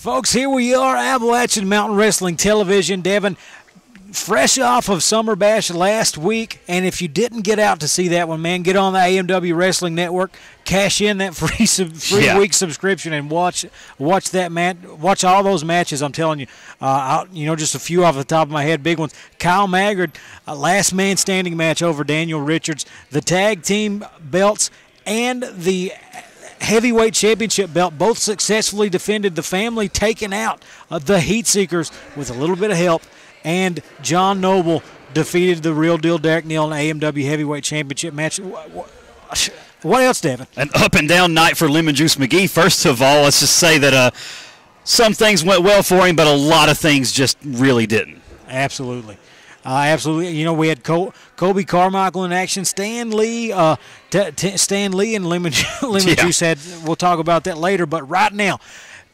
Folks, here we are, Appalachian Mountain Wrestling Television. Devin, fresh off of Summerbash last week, and if you didn't get out to see that one, man, get on the AMW Wrestling Network, cash in that free week subscription, and watch that match. Watch all those matches. I'm telling you, just a few off the top of my head, big ones. Kyle Maggard, last man standing match over Daniel Richards. The tag team belts and the Heavyweight Championship belt both successfully defended. The family taking out the Heat Seekers with a little bit of help, and John Noble defeated the Real Deal Derek Neal in an AMW Heavyweight Championship match. What else, Devin? An up and down night for Lemon Juice McGee. First of all, let's just say that some things went well for him, but a lot of things just really didn't. Absolutely. Absolutely. You know, we had Coby Carmichael in action. Stan Lee and Lemon Juice had. We'll talk about that later. But right now,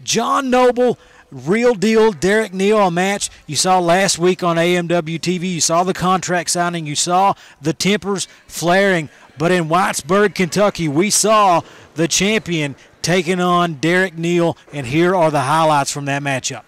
John Noble, Real Deal Derek Neal, a match you saw last week on AMW-TV. You saw the contract signing. You saw the tempers flaring. But in Whitesburg, Kentucky, we saw the champion taking on Derek Neal. And here are the highlights from that matchup.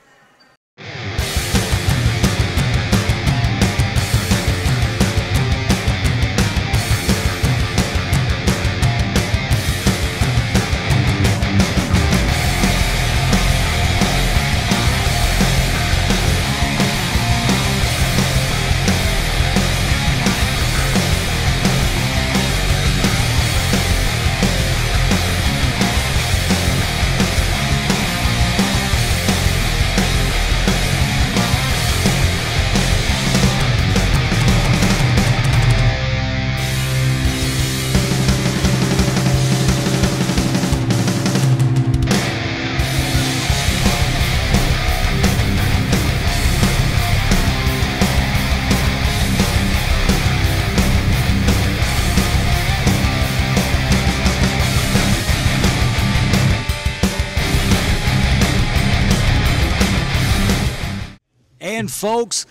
And folks,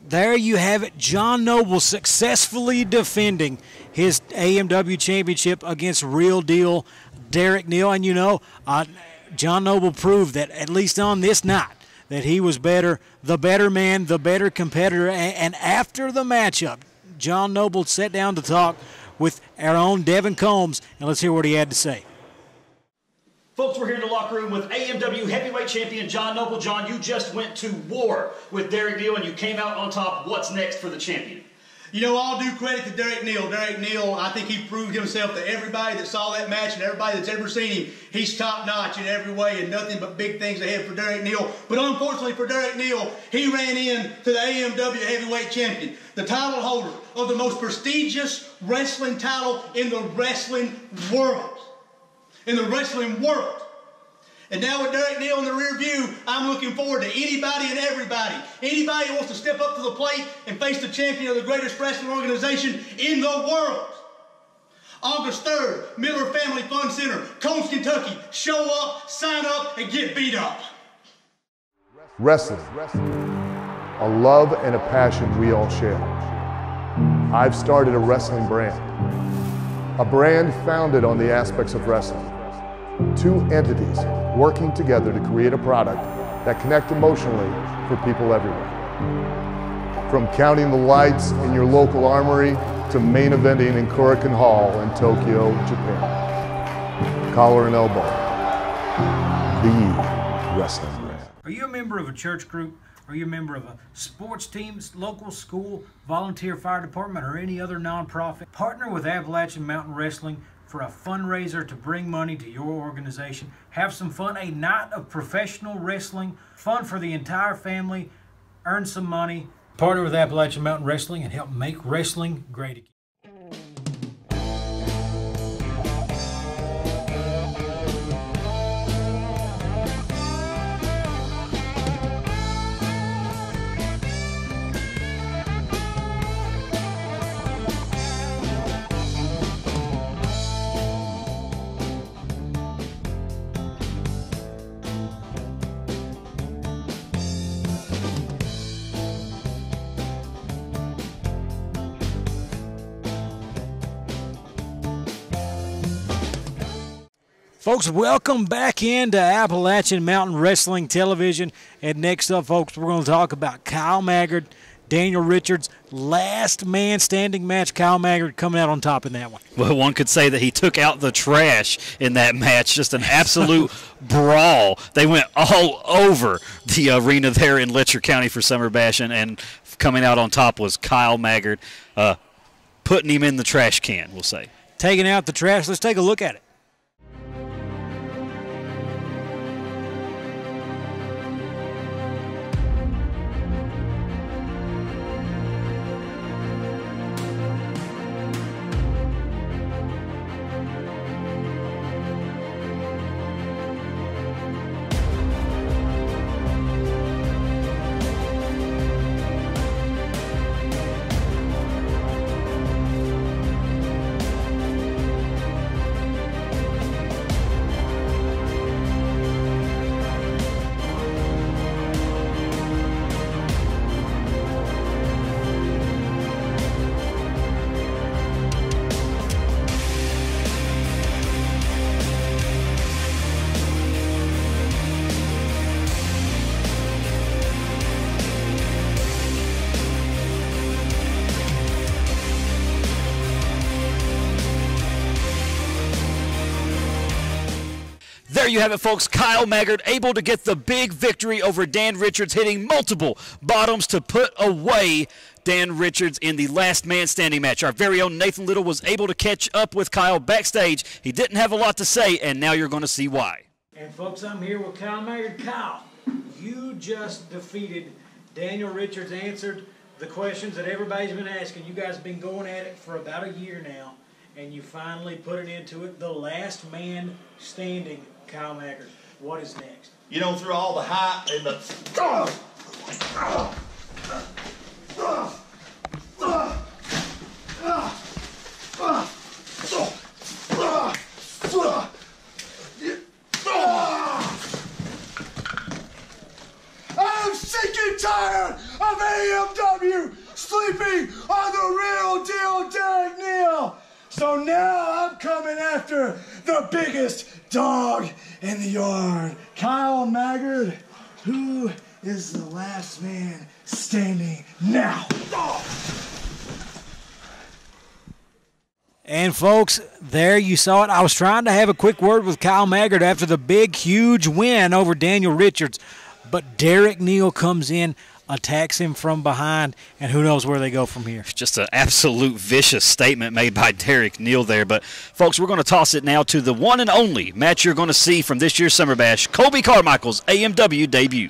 there you have it. John Noble successfully defending his AMW championship against Real Deal Derek Neal. And you know, John Noble proved that at least on this night that he was better, the better man, the better competitor. And after the matchup, John Noble sat down to talk with our own Devin Combs, and let's hear what he had to say. Folks, we're here in the locker room with AMW Heavyweight Champion John Noble. John, you just went to war with Derek Neal, and you came out on top. What's next for the champion? You know, all due credit to Derek Neal. Derek Neal, I think he proved himself to everybody that saw that match and everybody that's ever seen him. He's top-notch in every way and nothing but big things ahead for Derek Neal. But unfortunately for Derek Neal, he ran in to the AMW Heavyweight Champion, the title holder of the most prestigious wrestling title in the wrestling world. In the wrestling world. And now with Derek Neal in the rear view, I'm looking forward to anybody and everybody. Anybody who wants to step up to the plate and face the champion of the greatest wrestling organization in the world. August 3rd, Miller Family Fun Center, Combs, Kentucky. Show up, sign up, and get beat up. Wrestling, a love and a passion we all share. I've started a wrestling brand. A brand founded on the aspects of wrestling. Two entities working together to create a product that connect emotionally for people everywhere. From counting the lights in your local armory to main eventing in Korakuen Hall in Tokyo, Japan. Collar and elbow, the wrestling brand. Are you a member of a church group? Are you a member of a sports team, local school, volunteer fire department, or any other nonprofit? Partner with Appalachian Mountain Wrestling for a fundraiser to bring money to your organization. Have some fun, a night of professional wrestling, fun for the entire family, earn some money. Partner with Appalachian Mountain Wrestling and help make wrestling great again. Folks, welcome back into Appalachian Mountain Wrestling Television. And next up, folks, we're going to talk about Kyle Maggard, Daniel Richards, last man standing match. Kyle Maggard coming out on top in that one. Well, one could say that he took out the trash in that match. Just an absolute brawl. They went all over the arena there in Letcher County for Summerbash, and coming out on top was Kyle Maggard, putting him in the trash can, we'll say. Taking out the trash. Let's take a look at it. There you have it, folks. Kyle Maggard able to get the big victory over Dan Richards, hitting multiple bottoms to put away Dan Richards in the last man standing match. Our very own Nathan Little was able to catch up with Kyle backstage. He didn't have a lot to say, and now you're going to see why. And folks, I'm here with Kyle Maggard. Kyle, you just defeated Daniel Richards, answered the questions that everybody's been asking. You guys have been going at it for about a year now, and you finally put it into it. The last man standing, Kyle Maggard. What is next? You know, through all the hype and the I'm sick and tired of AMW sleeping on the real deal Derek Neal. So now I'm coming after the biggest dog in the yard. Kyle Maggard, who is the last man standing now? And folks, there you saw it. I was trying to have a quick word with Kyle Maggard after the big, huge win over Daniel Richards. But Derek Neal comes in, attacks him from behind, and who knows where they go from here. Just an absolute vicious statement made by Derek Neal there. But, folks, we're going to toss it now to the one and only match you're going to see from this year's Summer Bash, Coby Carmichael's AMW debut.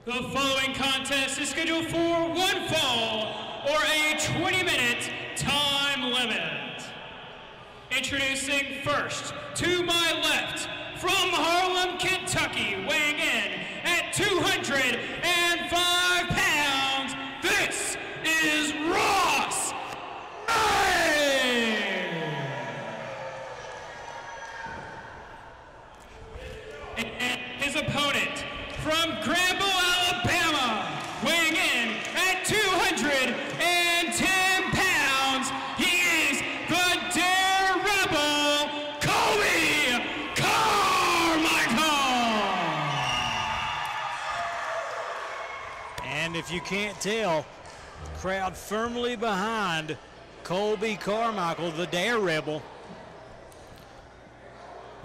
The following contest is scheduled for one fall or a 20-minute time limit. Introducing first, to my left, from Harlem, Kentucky, weighing in at 205 pounds, this is Ross May! And his opponent, from Granville, Alabama, weighing in at 210 pounds, he is the Dare Rebel, Coby Carmichael! And if you can't tell, crowd firmly behind Coby Carmichael, the Dare Rebel.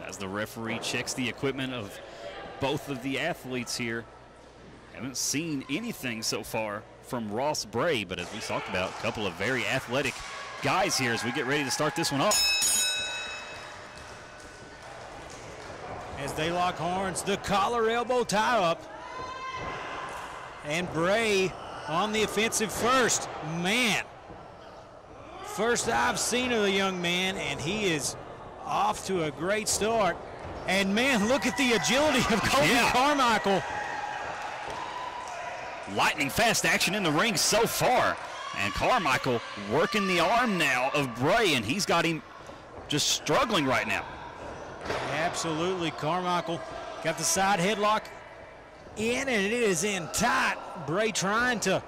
As the referee checks the equipment of both of the athletes here. Haven't seen anything so far from Ross Bray, but as we talked about, a couple of very athletic guys here as we get ready to start this one off. As they lock horns, the collar elbow tie up. And Bray on the offensive first. Man, first I've seen of the young man, and he is off to a great start. And man, look at the agility of Coby Carmichael. Lightning fast action in the ring so far. And Carmichael working the arm now of Bray, and he's got him just struggling right now. Absolutely, Carmichael got the side headlock in, and it is in tight. Bray trying to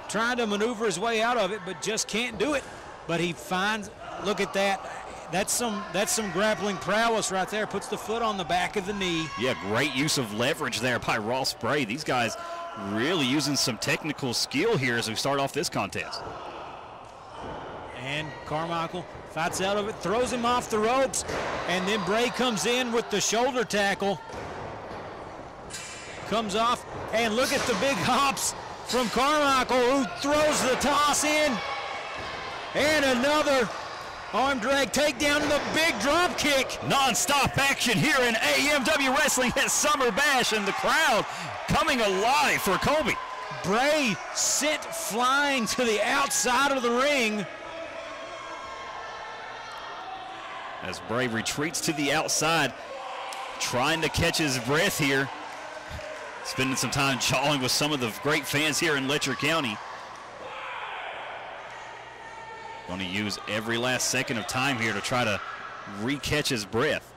maneuver his way out of it, but just can't do it. But he finds, look at that. That's some grappling prowess right there. Puts the foot on the back of the knee. Yeah, great use of leverage there by Ross Bray. These guys really using some technical skill here as we start off this contest. And Carmichael fights out of it, throws him off the ropes, and then Bray comes in with the shoulder tackle. Comes off, and look at the big hops from Carmichael, who throws the toss in. And another arm drag takedown and the big drop kick. Non-stop action here in AMW Wrestling at Summerbash, and the crowd coming alive for Coby. Bray sent flying to the outside of the ring. As Bray retreats to the outside, trying to catch his breath here. Spending some time jawing with some of the great fans here in Letcher County. Going to use every last second of time here to try to re-catch his breath.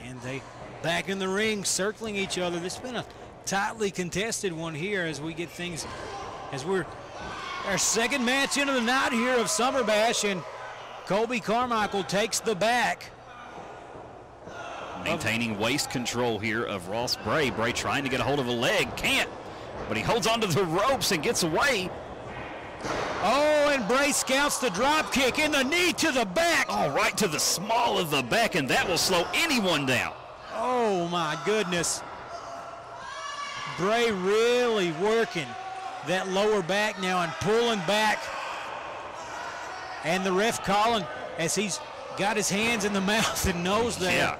And they back in the ring, circling each other. This has been a tightly contested one here as we get things, as we're our second match into the night here of Summerbash, and Coby Carmichael takes the back. Maintaining waist control here of Ross Bray. Bray trying to get a hold of a leg, can't, but he holds onto the ropes and gets away. Oh, and Bray scouts the drop kick in the knee to the back. Oh, right to the small of the back, and that will slow anyone down. Oh my goodness. Bray really working that lower back now and pulling back. And the ref calling as he's got his hands in the mouth and nose there. Yeah.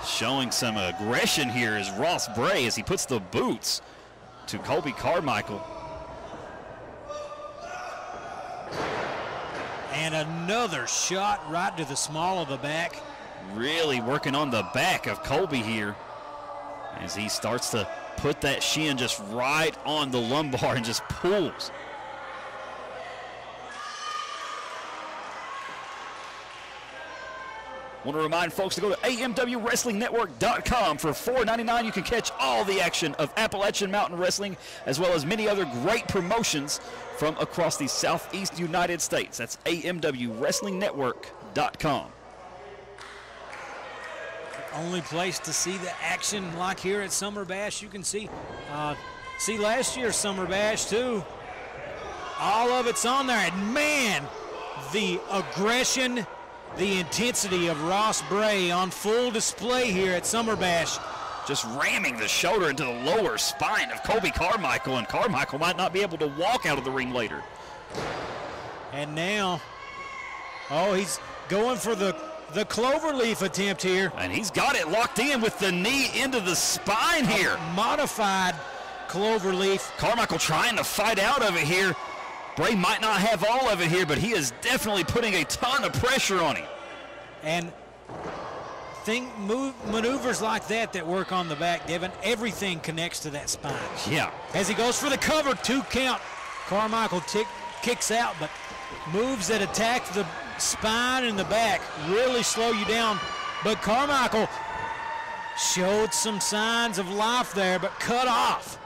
Showing some aggression here is Ross Bray as he puts the boots to Coby Carmichael. And another shot right to the small of the back. Really working on the back of Coby here as he starts to put that shin just right on the lumbar and just pulls. Want to remind folks to go to AMWWrestlingNetwork.com. For $4.99, you can catch all the action of Appalachian Mountain Wrestling, as well as many other great promotions from across the Southeast United States. That's AMWWrestlingNetwork.com. Only place to see the action like here at Summerbash. You can see last year's Summerbash too. All of it's on there, and man, the aggression, the intensity of Ross Bray on full display here at Summerbash. Just ramming the shoulder into the lower spine of Coby Carmichael, and Carmichael might not be able to walk out of the ring later. And now, oh, he's going for the cloverleaf attempt here. And he's got it locked in with the knee into the spine here. A modified cloverleaf. Carmichael trying to fight out of it here. Bray might not have all of it here, but he is definitely putting a ton of pressure on him. And maneuvers like that work on the back, Devin, everything connects to that spine. Yeah. As he goes for the cover, 2 count. Carmichael kicks out, but moves that attack the spine and the back really slow you down. But Carmichael showed some signs of life there, but cut off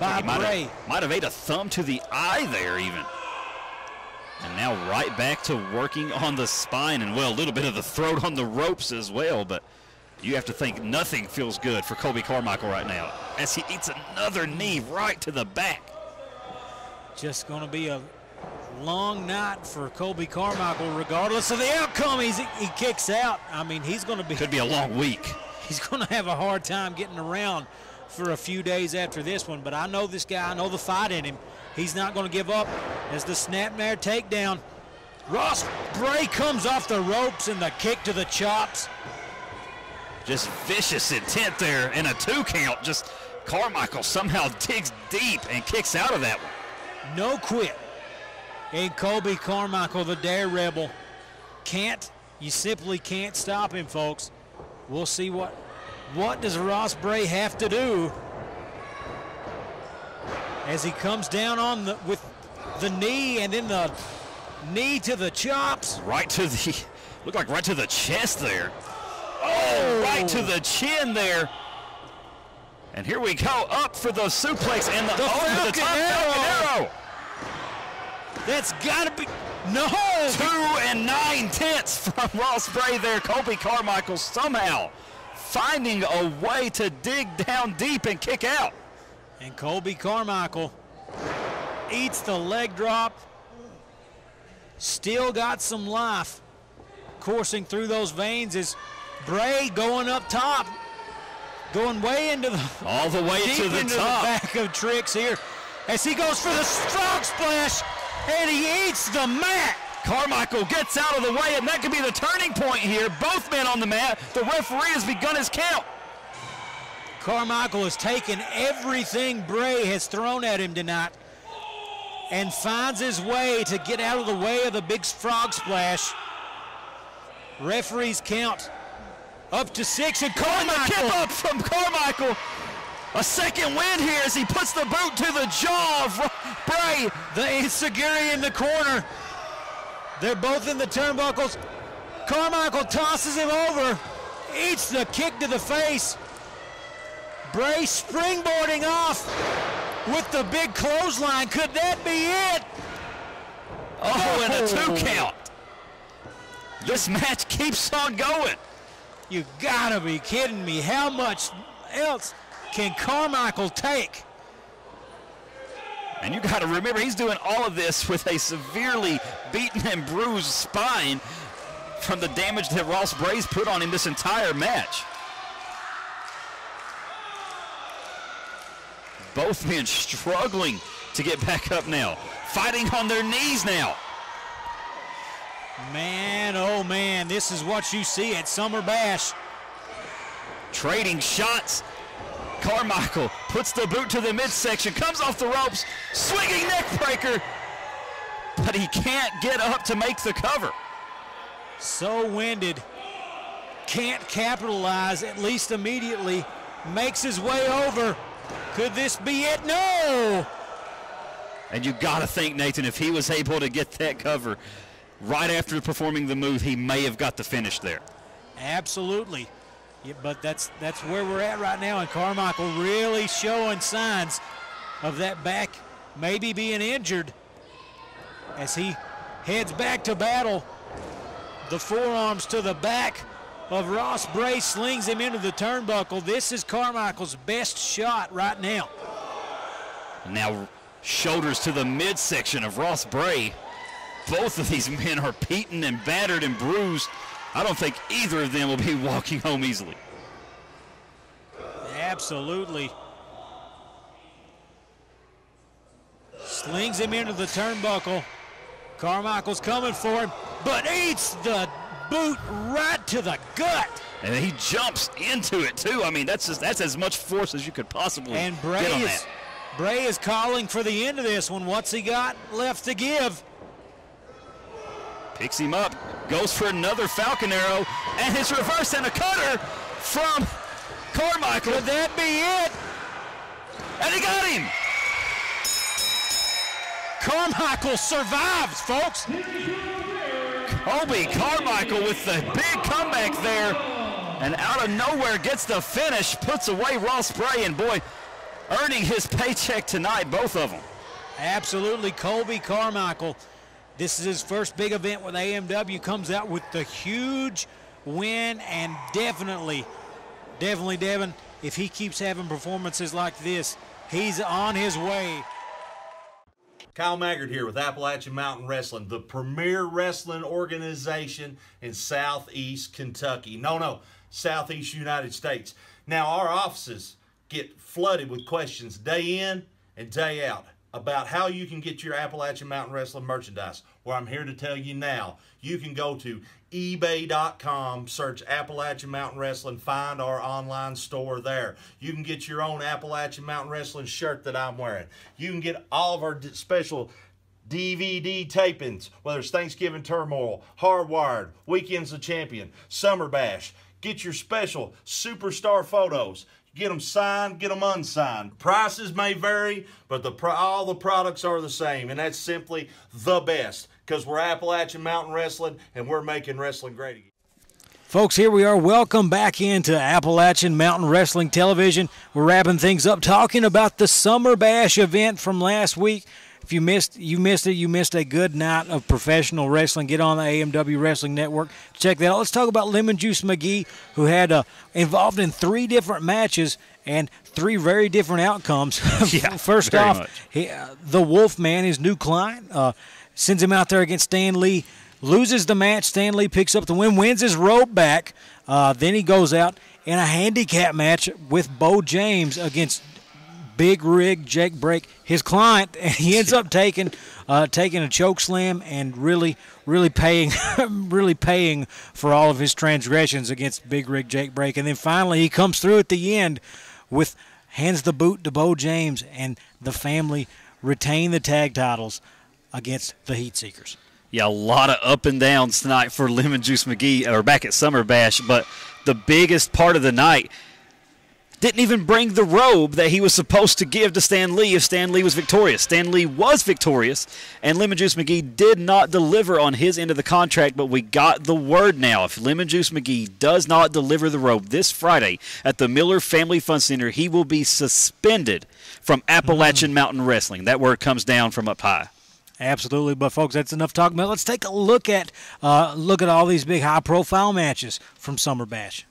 by Bray. Might have ate a thumb to the eye there even. And now right back to working on the spine, and well, a little bit of the throat on the ropes as well, but you have to think nothing feels good for Coby Carmichael right now as he eats another knee right to the back. Just going to be a long night for Coby Carmichael regardless of the outcome. He kicks out. I mean, he's going to be... Could be a long week. He's going to have a hard time getting around for a few days after this one, but I know this guy. I know the fight in him. He's not going to give up as the snapmare takedown. Ross Bray comes off the ropes and the kick to the chops. Just vicious intent there and a 2 count. Just Carmichael somehow digs deep and kicks out of that one. No quit. And Coby Carmichael, the dare rebel, you simply can't stop him, folks. We'll see what does Ross Bray have to do as he comes down with the knee, and then the knee to the chops. Right to the, looked like right to the chest there. Oh, right to the chin there. And here we go, up for the suplex and the top Falcon Arrow. That's got to be, no! 2 9/10 from Ross Bray there. Coby Carmichael somehow finding a way to dig down deep and kick out. And Coby Carmichael eats the leg drop. Still got some life coursing through those veins as Bray going up top. Going way into the, all the way to the top. The back of Tricks here as he goes for the frog splash, and he eats the mat. Carmichael gets out of the way, and that could be the turning point here. Both men on the mat. The referee has begun his count. Carmichael has taken everything Bray has thrown at him tonight and finds his way to get out of the way of the big frog splash. Referees count up to 6, and Carmichael. Kip up from Carmichael. A second win here as he puts the boot to the jaw of Bray. The Insecurity in the corner. They're both in the turnbuckles. Carmichael tosses him over, eats the kick to the face. Bray springboarding off with the big clothesline. Could that be it? Oh, and a 2 count. This match keeps on going. You gotta be kidding me. How much else can Carmichael take? And you gotta remember, he's doing all of this with a severely beaten and bruised spine from the damage that Ross Bray's put on him this entire match. Both men struggling to get back up now. Fighting on their knees now. Man, oh man, this is what you see at Summerbash. Trading shots. Carmichael puts the boot to the midsection, comes off the ropes, swinging neck breaker, but he can't get up to make the cover. So winded, can't capitalize, at least immediately, makes his way over. Could this be it? No! And you gotta think, Nathan, if he was able to get that cover right after performing the move, he may have got the finish there. Absolutely. Yeah, but that's where we're at right now, and Carmichael really showing signs of that back maybe being injured as he heads back to battle. The forearms to the back of Ross Bray slings him into the turnbuckle. This is Carmichael's best shot right now. Now shoulders to the midsection of Ross Bray. Both of these men are beaten and battered and bruised. I don't think either of them will be walking home easily. Absolutely. Slings him into the turnbuckle. Carmichael's coming for him, but eats the boot right to the gut. And he jumps into it too. I mean, that's as much force as you could possibly get on that. Bray is calling for the end of this one. What's he got left to give? Picks him up, goes for another Falcon Arrow, and his reverse and a cutter from Carmichael. Could that be it? And he got him. Carmichael survives, folks. Coby Carmichael with the big comeback there, and out of nowhere gets the finish, puts away Ross Bray, and boy, earning his paycheck tonight, both of them. Absolutely, Coby Carmichael. This is his first big event with AMW, comes out with the huge win, and definitely, Devin, if he keeps having performances like this, he's on his way. Kyle Maggard here with Appalachian Mountain Wrestling, the premier wrestling organization in Southeast Kentucky. No, Southeast United States. Now, our offices get flooded with questions day in and day out about how you can get your Appalachian Mountain Wrestling merchandise. Well, I'm here to tell you now. You can go to ebay.com, search Appalachian Mountain Wrestling, find our online store there. You can get your own Appalachian Mountain Wrestling shirt that I'm wearing. You can get all of our special DVD tapings, whether it's Thanksgiving Turmoil, Hardwired, Weekends of Champion, Summerbash. Get your special superstar photos. Get them signed, get them unsigned. Prices may vary, but all the products are the same, and that's simply the best because we're Appalachian Mountain Wrestling, and we're making wrestling great again. Folks, here we are. Welcome back into Appalachian Mountain Wrestling Television. We're wrapping things up, talking about the Summerbash event from last week. If you missed it. You missed a good night of professional wrestling. Get on the AMW Wrestling Network. Check that out. Let's talk about Lemon Juice McGee, who had involved in 3 different matches and 3 very different outcomes. Yeah, First off, the Wolfman, his new client, sends him out there against Stan Lee, loses the match. Stan Lee picks up the win, wins his robe back. Then he goes out in a handicap match with Bo James against Big Rig Jake Break, his client, and he ends up taking a choke slam and really paying for all of his transgressions against Big Rig Jake Break. And then finally he comes through at the end hands the boot to Bo James, and the family retain the tag titles against the Heat Seekers. Yeah, a lot of up and downs tonight for Lemon Juice McGee, or back at Summerbash, but the biggest part of the night, didn't even bring the robe that he was supposed to give to Stan Lee if Stan Lee was victorious. Stan Lee was victorious, and Lemon Juice McGee did not deliver on his end of the contract, but we got the word now. If Lemon Juice McGee does not deliver the robe this Friday at the Miller Family Fun Center, he will be suspended from Appalachian Mountain Wrestling. That word comes down from up high. Absolutely, but folks, that's enough talking about. Let's take a look at all these big high-profile matches from Summerbash.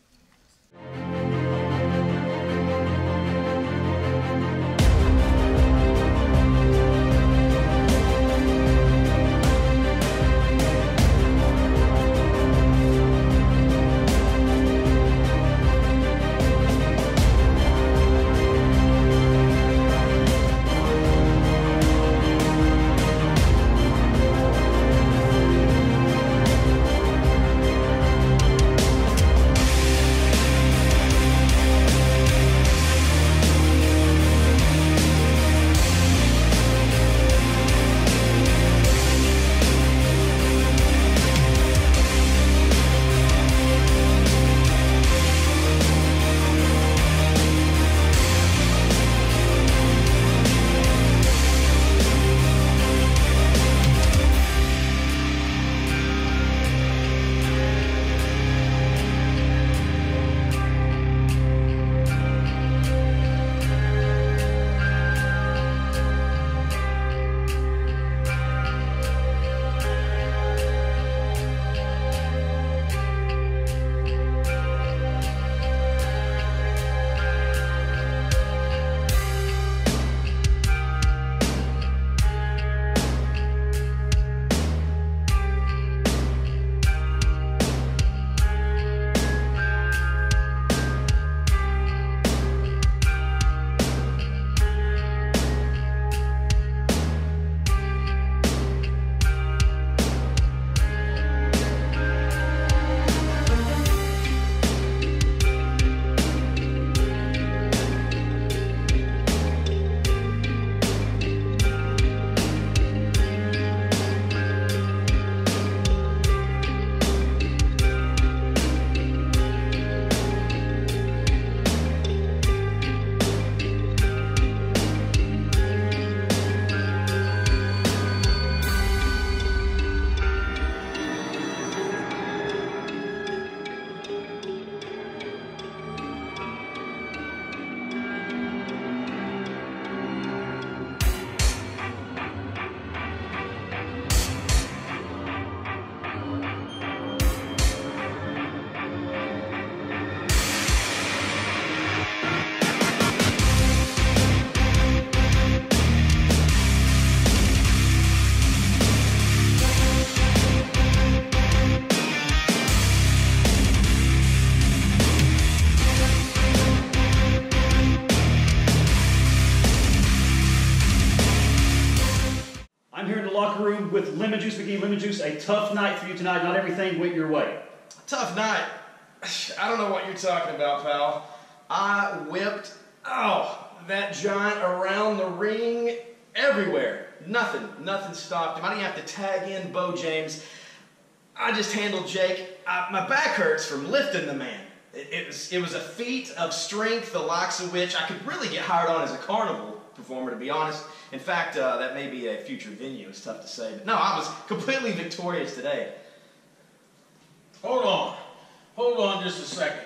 with Lemon Juice McGee. Lemon Juice, a tough night for you tonight. Not everything went your way. Tough night. I don't know what you're talking about, pal. I whipped, that giant around the ring everywhere. Nothing stopped him. I didn't have to tag in Bo James. I just handled Jake. My back hurts from lifting the man. It was a feat of strength, the likes of which I could really get hired on as a carnival performer, to be honest. In fact, that may be a future venue. It's tough to say. But no, I was completely victorious today. Hold on just a second.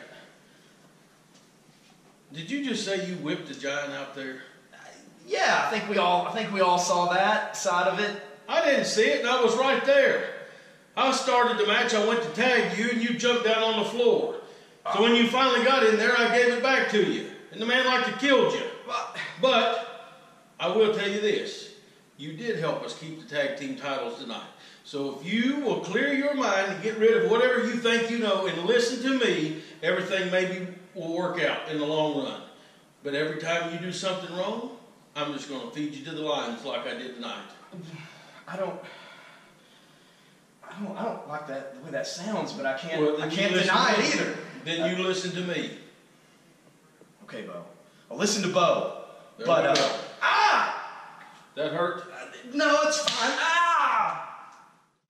Did you just say you whipped the giant out there? Yeah, I think we all saw that side of it. I didn't see it, and I was right there. I started the match, I went to tag you, and you jumped down on the floor. So when you finally got in there, I gave it back to you. And the man like to killed you. But I will tell you this. You did help us keep the tag team titles tonight. So if you will clear your mind and get rid of whatever you think you know and listen to me, everything maybe will work out in the long run. But every time you do something wrong, I'm just going to feed you to the lions like I did tonight. I don't like that the way that sounds, but I can't deny it either. Then you listen to me. Okay, Bo. I'll listen to Bo. There But we go. That hurt? No, it's fine.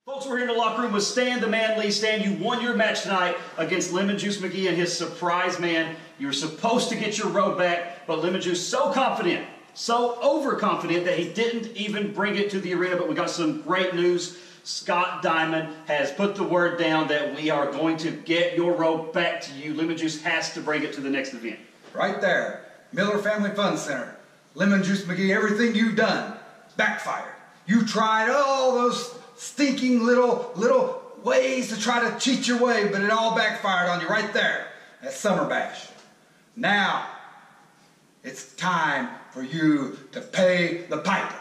Folks, we're here in the locker room with Stan the Man Lee. Stan, you won your match tonight against Lemon Juice McGee and his surprise man. You were supposed to get your robe back, but Lemon Juice so confident, so overconfident that he didn't even bring it to the arena. But we got some great news. Scott Diamond has put the word down that we are going to get your robe back to you. Lemon Juice has to bring it to the next event. Right there, Miller Family Fun Center. Lemon Juice McGee, everything you've done backfired. You tried all those stinking little ways to try to cheat your way, but it all backfired on you right there at Summerbash. Now, it's time for you to pay the piper.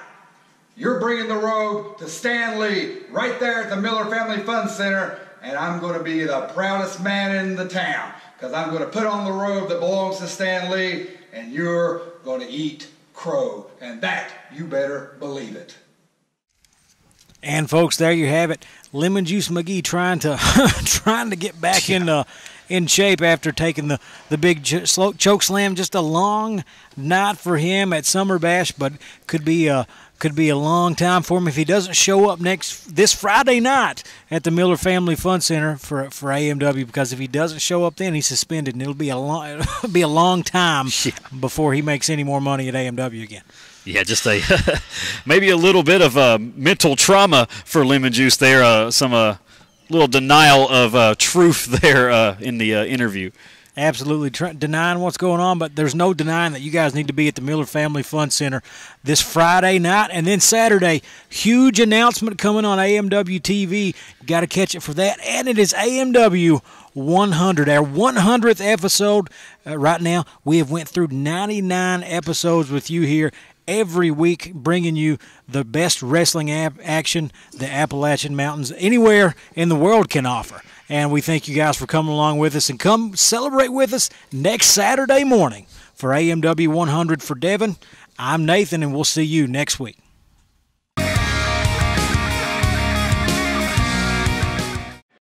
You're bringing the robe to Stan Lee right there at the Miller Family Fun Center, and I'm going to be the proudest man in the town because I'm going to put on the robe that belongs to Stan Lee, and you're going to eat crow, and that you better believe it. And folks, there you have it. Lemon Juice McGee trying to get back in shape after taking the big choke slam. Just a long night for him at Summerbash, but could be a long time for him if he doesn't show up this Friday night at the Miller Family Fun Center for AMW. Because if he doesn't show up, then he's suspended, and it'll be a long time before he makes any more money at AMW again. Yeah, just maybe a little bit of mental trauma for Lemon Juice there. Some little denial of truth there in the interview. Absolutely denying what's going on, but there's no denying that you guys need to be at the Miller Family Fun Center this Friday night and then Saturday. Huge announcement coming on AMW-TV. Got to catch it for that. And it is AMW 100, our 100th episode. Right now, we have went through 99 episodes with you here every week, bringing you the best wrestling action the Appalachian Mountains anywhere in the world can offer. And we thank you guys for coming along with us, and come celebrate with us next Saturday morning for AMW 100. For Devin, I'm Nathan, and we'll see you next week.